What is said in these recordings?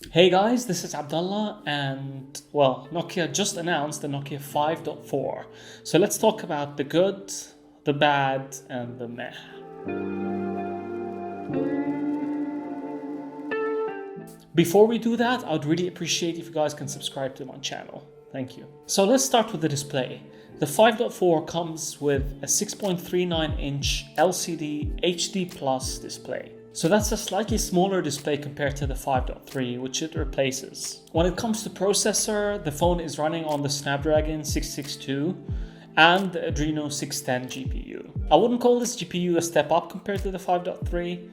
Hey guys, this is Abdullah, and Nokia just announced the Nokia 5.4. So let's talk about the good, the bad, and the meh. Before we do that, I would really appreciate if you guys can subscribe to my channel. Thank you. So let's start with the display. The 5.4 comes with a 6.39-inch LCD HD Plus display. So that's a slightly smaller display compared to the 5.3, which it replaces. When it comes to processor, the phone is running on the Snapdragon 662 and the Adreno 610 GPU. I wouldn't call this GPU a step up compared to the 5.3,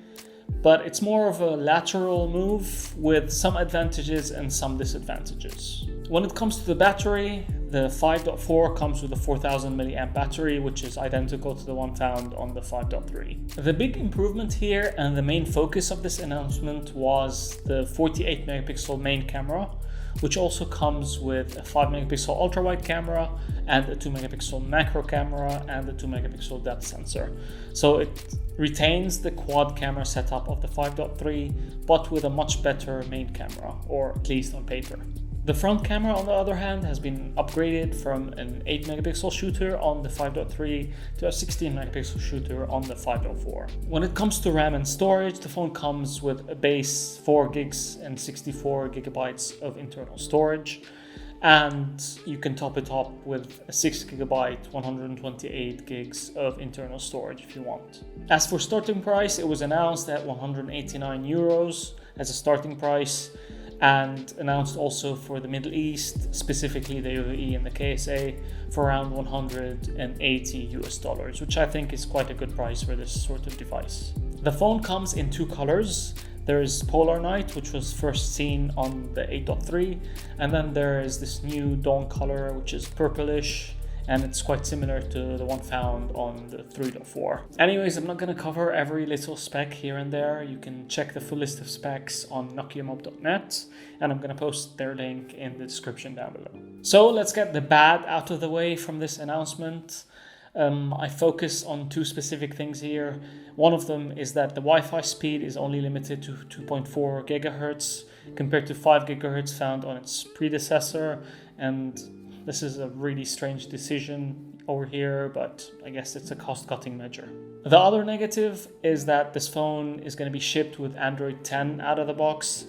but it's more of a lateral move with some advantages and some disadvantages. When it comes to the battery, the 5.4 comes with a 4000 mAh battery, which is identical to the one found on the 5.3. The big improvement here and the main focus of this announcement was the 48 megapixel main camera, which also comes with a 5 megapixel ultra wide camera and a 2 megapixel macro camera and a 2 megapixel depth sensor. So it retains the quad camera setup of the 5.3, but with a much better main camera, or at least on paper. The front camera, on the other hand, has been upgraded from an 8 megapixel shooter on the 5.3 to a 16 megapixel shooter on the 5.4. When it comes to RAM and storage, the phone comes with a base 4 gigs and 64 gigabytes of internal storage, and you can top it up with a 6 gigabyte 128 gigs of internal storage if you want. As for starting price, it was announced at 189 euros as a starting price, and announced also for the Middle East, specifically the UAE and the KSA, for around 180 US dollars, which I think is quite a good price for this sort of device. The phone comes in two colors. There is Polar Night, which was first seen on the 8.3, and then there is this new dawn color, which is purplish, and it's quite similar to the one found on the 3.4. Anyways, I'm not going to cover every little spec here and there. You can check the full list of specs on nokiamob.net, and I'm going to post their link in the description down below. So let's get the bad out of the way from this announcement. I focus on two specific things here. One of them is that the Wi-Fi speed is only limited to 2.4 gigahertz compared to 5 gigahertz found on its predecessor, and this is a really strange decision over here, but I guess it's a cost-cutting measure. The other negative is that this phone is going to be shipped with Android 10 out of the box,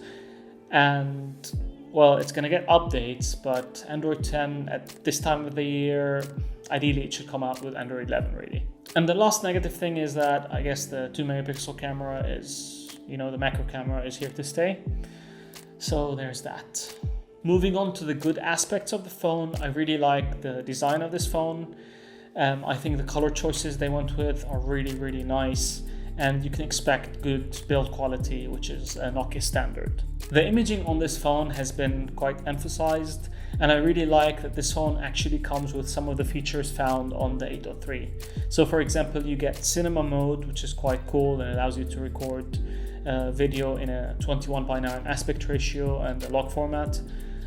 and well, it's going to get updates, but Android 10 at this time of the year, ideally it should come out with Android 11 really. And the last negative thing is that I guess the 2 megapixel camera is, the macro camera is here to stay. So there's that. Moving on to the good aspects of the phone, I really like the design of this phone. I think the color choices they went with are really, really nice, and you can expect good build quality, which is a Nokia standard. The imaging on this phone has been quite emphasized, and I really like that this phone actually comes with some of the features found on the 8.3. So for example, you get cinema mode, which is quite cool and allows you to record video in a 21:9 aspect ratio and a log format.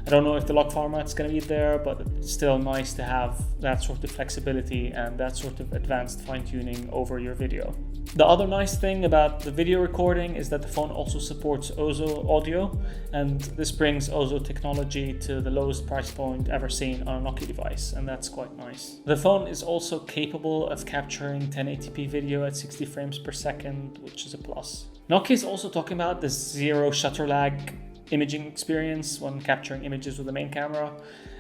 I don't know if the log format is going to be there, but it's still nice to have that sort of flexibility and that sort of advanced fine-tuning over your video. The other nice thing about the video recording is that the phone also supports OZO audio, and this brings OZO technology to the lowest price point ever seen on a Nokia device, and that's quite nice. The phone is also capable of capturing 1080p video at 60 frames per second, which is a plus. Nokia is also talking about the zero shutter lag imaging experience when capturing images with the main camera,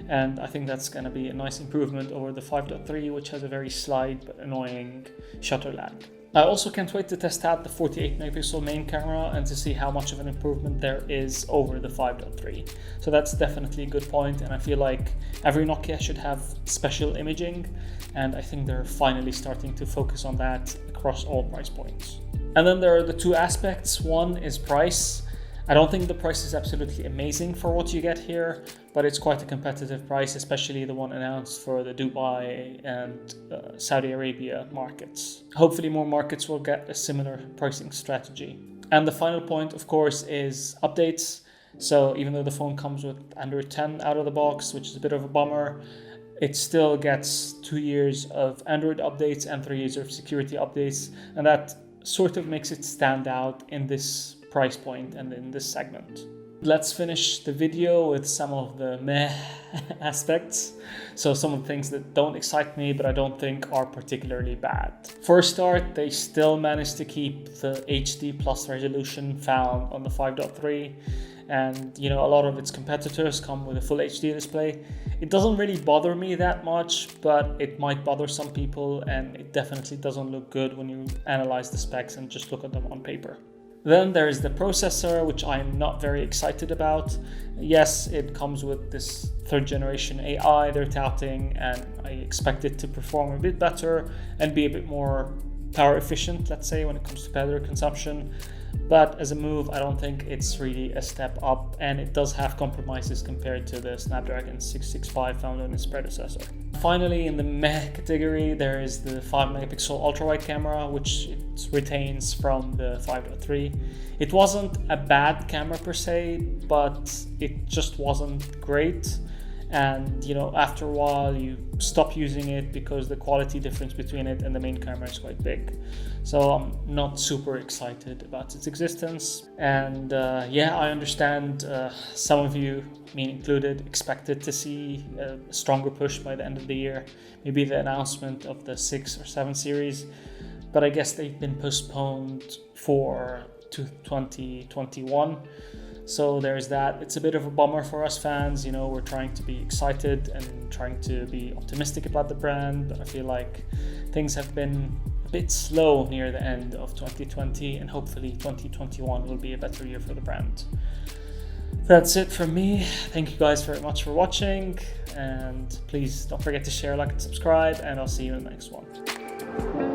and I think that's going to be a nice improvement over the 5.3, which has a very slight but annoying shutter lag. I also can't wait to test out the 48 megapixel main camera and to see how much of an improvement there is over the 5.3. So that's definitely a good point, and I feel like every Nokia should have special imaging, and I think they're finally starting to focus on that across all price points. And then there are the two aspects. One is price. I don't think the price is absolutely amazing for what you get here, but it's quite a competitive price, especially the one announced for the Dubai and Saudi Arabia markets. Hopefully more markets will get a similar pricing strategy. And the final point, of course, is updates. So even though the phone comes with Android 10 out of the box, which is a bit of a bummer, it still gets 2 years of Android updates and 3 years of security updates, and that sort of makes it stand out in this price point and in this segment. Let's finish the video with some of the meh aspects. So some of the things that don't excite me, but I don't think are particularly bad. For a start, they still managed to keep the HD plus resolution found on the 5.3. And you know, a lot of its competitors come with a full HD display. It doesn't really bother me that much, but it might bother some people, and it definitely doesn't look good when you analyze the specs and just look at them on paper. Then there is the processor, which I'm not very excited about. Yes, it comes with this 3rd generation AI they're touting, and I expect it to perform a bit better and be a bit more power efficient, let's say, when it comes to battery consumption. But as a move, I don't think it's really a step up, and it does have compromises compared to the Snapdragon 665 found in its predecessor. Finally, in the meh category, there is the 5-megapixel ultra-wide camera, which it retains from the 5.3. It wasn't a bad camera per se, but it just wasn't great. And you know, after a while you stop using it because the quality difference between it and the main camera is quite big. So I'm not super excited about its existence. And yeah, I understand some of you, me included, expected to see a stronger push by the end of the year, maybe the announcement of the 6 or 7 series, but I guess they've been postponed for 2021. So there's that. It's a bit of a bummer for us fans. You know, we're trying to be excited and trying to be optimistic about the brand, but I feel like things have been a bit slow near the end of 2020, and hopefully 2021 will be a better year for the brand. That's it from me. Thank you guys very much for watching, and please don't forget to share, like, and subscribe, and I'll see you in the next one.